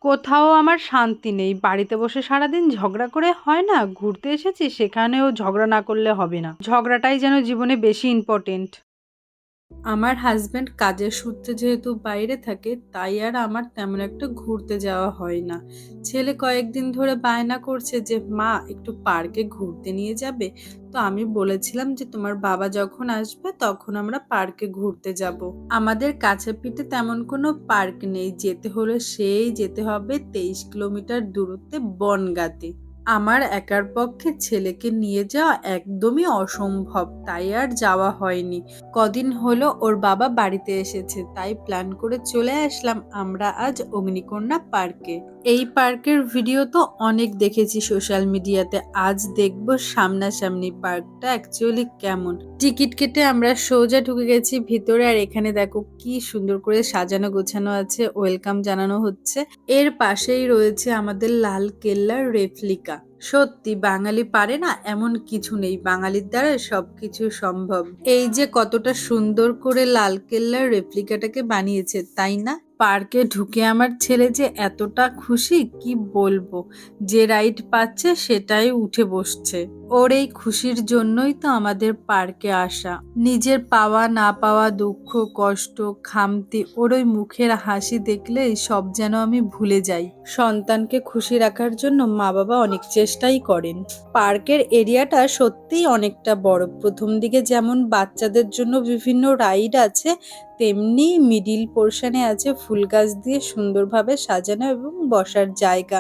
কোথাও আমার শান্তি নেই। বাড়িতে বসে সারাদিন ঝগড়া করে হয় না? ঘুরতে এসেছি সেখানেও ঝগড়া না করলে হবে না। ঝগড়াটাই যেন জীবনে বেশি ইম্পোর্টেন্ট। আমার হাসব্যান্ড কাজের সূত্রে যেহেতু বাইরে থাকে তাই আর আমার তেমন একটা ঘুরতে যাওয়া হয় না। ছেলে কয়েকদিন ধরে বায়না করছে যে মা একটু পার্কে ঘুরতে নিয়ে যাবে। তো আমি বলেছিলাম যে তোমার বাবা যখন আসবে তখন আমরা পার্কে ঘুরতে যাব। আমাদের কাছে পিঠে তেমন কোনো পার্ক নেই, যেতে হলে যেতে হবে 23 কিলোমিটার দূরত্বে বনগাঁতে। আমার একার পক্ষে ছেলেকে নিয়ে যাওয়া একদমই অসম্ভব, তাই আর যাওয়া হয়নি। কদিন হলো ওর বাবা বাড়িতে এসেছে, তাই প্ল্যান করে চলে আসলাম আমরা আজ অগ্নিকন্যা পার্কে। এই পার্কের ভিডিও তো অনেক দেখেছি সোশ্যাল মিডিয়াতে, আজ দেখবো সামনাসামনি পার্কটা অ্যাকচুয়ালি কেমন। টিকিট কেটে আমরা সোজা ঢুকে গেছি ভিতরে, আর এখানে দেখো কি সুন্দর করে সাজানো গোছানো আছে, ওয়েলকাম জানানো হচ্ছে। এর পাশেই রয়েছে আমাদের লাল কেল্লার রেপ্লিকা। সত্যি বাঙালি পারে না এমন কিছু নেই, বাঙালির দ্বারা সবকিছু সম্ভব। এই যে কতটা সুন্দর করে লালকেল্লার রেপ্লিকাটাকে বানিয়েছে, তাই না? পার্কে ঢুকে আমার ছেলে যে এতটা খুশি কি বলবো। যে রাইড পাচ্ছে সেটাই উঠে বসছে। ওর এই খুশির জন্যই তো আমাদের পার্কে আসা। নিজের পাওয়া না পাওয়া দুঃখ কষ্ট খামতি ওর ওই মুখের হাসি দেখলেই সব যেন আমি ভুলে যাই। সন্তানকে খুশি রাখার জন্য মা বাবা অনেক চেষ্টাই করেন। পার্কের এরিয়াটা সত্যিই অনেকটা বড়। প্রথম দিকে যেমন বাচ্চাদের জন্য বিভিন্ন রাইড আছে, তেমনি মিডিল পোর্শনে আছে ফুল গাছ দিয়ে সুন্দরভাবে সাজানো এবং বসার জায়গা।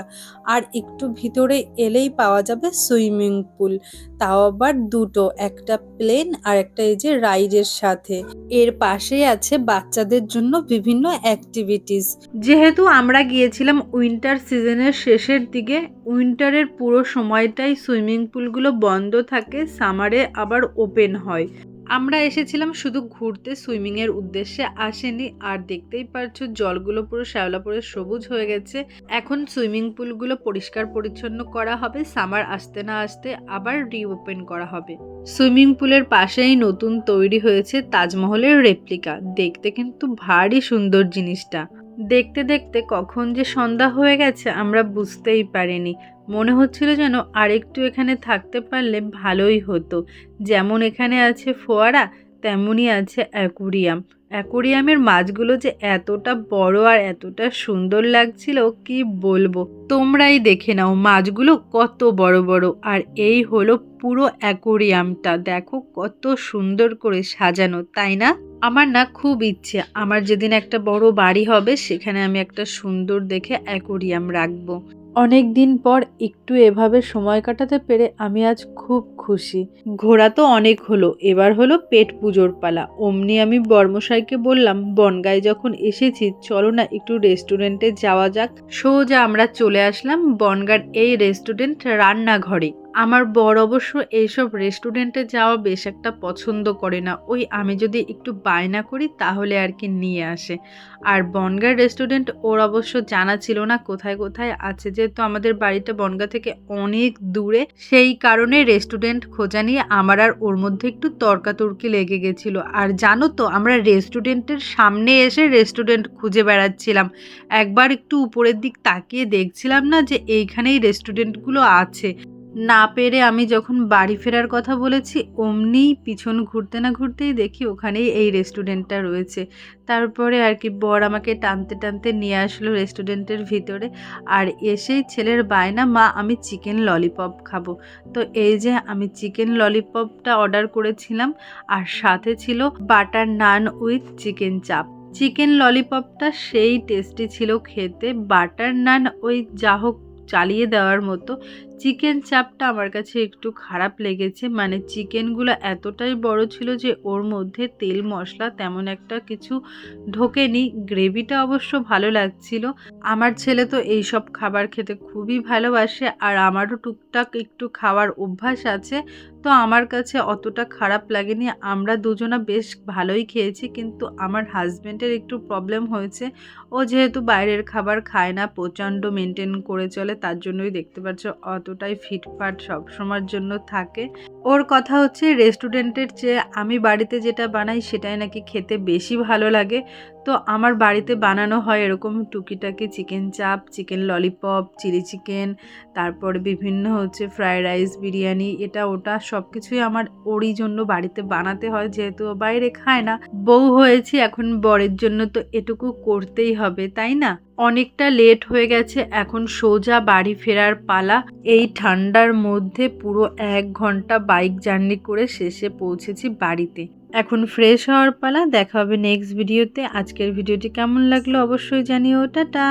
আর একটু ভিতরে এলেই পাওয়া যাবে সুইমিং পুল, তাও আবার দুটো, একটা প্লেন আর একটা এই যে রাইডের সাথে। এর পাশেই আছে বাচ্চাদের জন্য বিভিন্ন অ্যাক্টিভিটিস। যেহেতু আমরা গিয়েছিলাম উইন্টার সিজনের শেষের দিকে, উইন্টারের পুরো সময়টাই সুইমিং পুলগুলো বন্ধ থাকে, সামারে আবার ওপেন হয়। আমরা এসেছিলাম শুধু ঘুরতে, সুইমিং এর উদ্দেশ্যে আসেনি। আর দেখতেই পারছো জলগুলো পুরো শ্যাওলা পড়ে সবুজ হয়ে গেছে। এখন সুইমিং পুলগুলো পরিষ্কার পরিচ্ছন্ন করা হবে, সামার আসতে না আসতে আবার রিওপেন করা হবে। সুইমিং পুলের পাশেই নতুন তৈরি হয়েছে তাজমহলের রেপ্লিকা, দেখতে কিন্তু ভারী সুন্দর জিনিসটা। দেখতে দেখতে কখন যে সন্ধ্যা হয়ে গেছে আমরা বুঝতেই পারিনি। মনে হচ্ছিল যেন আরেকটু এখানে থাকতে পারলে ভালোই হতো। যেমন এখানে আছে ফোয়ারা, তেমনই আছে অ্যাকুরিয়াম। অ্যাকুরিয়ামের মাছগুলো যে এতটা বড় আর এতটা সুন্দর লাগছিল কি বলবো। তোমরাই দেখে নাও মাছগুলো কত বড় বড়। আর এই হলো পুরো অ্যাকুরিয়ামটা, দেখো কত সুন্দর করে সাজানো, তাই না? আমার না খুব ইচ্ছে আমার যেদিন একটা বড় বাড়ি হবে সেখানে আমি একটা সুন্দর দেখে অ্যাকোরিয়াম রাখবো। অনেক দিন পর একটু এভাবে সময় কাটাতে পেরে আমি আজ খুব খুশি। ঘোরা তো অনেক হলো, এবার হলো পেট পুজোর পালা। অমনি আমি বর্মশাইকে বললাম বনগাঁয় যখন এসেছি চলো না একটু রেস্টুরেন্টে যাওয়া যাক। সোজা আমরা চলে আসলাম বনগাঁর এই রেস্টুরেন্ট রান্নাঘরে। আমার বর অবশ্য এইসব রেস্টুরেন্টে যাওয়া বেশ একটা পছন্দ করে না, ওই আমি যদি একটু বায়না করি তাহলে আর কি নিয়ে আসে। আর বনগাঁ রেস্টুরেন্ট ওর অবশ্য জানা ছিল না কোথায় কোথায় আছে, যেহেতু আমাদের বাড়িটা বনগাঁ থেকে অনেক দূরে, সেই কারণে রেস্টুরেন্ট খোঁজা নিয়ে আমার আর ওর মধ্যে একটু তর্কাতর্কি লেগে গেছিল। আর জানো তো আমরা রেস্টুরেন্টের সামনে এসে রেস্টুরেন্ট খুঁজে বেড়াচ্ছিলাম, একবার একটু উপরের দিক তাকিয়ে দেখছিলাম না যে এইখানেই রেস্টুরেন্টগুলো আছে। না পেরে আমি যখন বাড়ি ফেরার কথা বলেছি অমনিই পিছন ঘুরতে না ঘুরতেই দেখি ওখানেই এই রেস্টুরেন্টটা রয়েছে। তারপরে আর কি বর আমাকে টানতে টানতে নিয়ে আসলো রেস্টুরেন্টের ভিতরে। আর এসেই ছেলের বায়না মা আমি চিকেন ললিপপ খাবো। তো এই যে আমি চিকেন ললিপপটা অর্ডার করেছিলাম, আর সাথে ছিল বাটার নান উইথ চিকেন চাপ। চিকেন ললিপপটা সেই টেস্টি ছিল খেতে, বাটার নান ওই যা হোক চালিয়ে দেওয়ার মতো। চিকেন চাপটা আমার কাছে একটু খারাপ লেগেছে, মানে চিকেনগুলো এতটাই বড় ছিল যে ওর মধ্যে তেল মশলা তেমন একটা কিছু ঢোকেনি। গ্রেভিটা অবশ্য ভালো লাগছিল। আমার ছেলে তো এইসব খাবার খেতে খুবই ভালোবাসে, আর আমারও টুকটাক একটু খাওয়ার অভ্যাস আছে, তো আমার কাছে অতটা খারাপ লাগেনি। আমরা দুজনা বেশ ভালোই খেয়েছি, কিন্তু আমার হাজব্যান্ডের একটু প্রবলেম হয়েছে। ও যেহেতু বাইরের খাবার খায় না, প্রচণ্ড মেনটেন করে চলে, তার জন্যই দেখতে পাচ্ছ অতটাই ফিটফাট সবসময়ের জন্য থাকে। ওর কথা হচ্ছে রেস্টুরেন্টের চেয়ে আমি বাড়িতে যেটা বানাই সেটাই নাকি খেতে বেশি ভালো লাগে। তো আমার বাড়িতে বানানো হয় এরকম টুকিটাকি চিকেন চাপ, চিকেন ললিপপ, চিলি চিকেন, তারপরে বিভিন্ন হচ্ছে ফ্রায়েড রাইস, বিরিয়ানি, এটা ওটা সব কিছুই আমার ওরই জন্য বাড়িতে বানাতে হয়, যেহেতু ও বাইরে খায় না। বউ হয়েছি, এখন বরের জন্য তো এটুকু করতেই হবে, তাই না? অনেকটা লেট হয়ে গেছে, এখন সোজা বাড়ি ফেরার পালা। এই ঠান্ডার মধ্যে পুরো 1 ঘন্টা বাইক জার্নি করে শেষে পৌঁছেছি বাড়িতে। এখন ফ্রেশ হওয়ার পালা। দেখা হবে নেক্সট ভিডিওতে। আজকের ভিডিওটি কেমন লাগলো অবশ্যই জানিও। টাটা।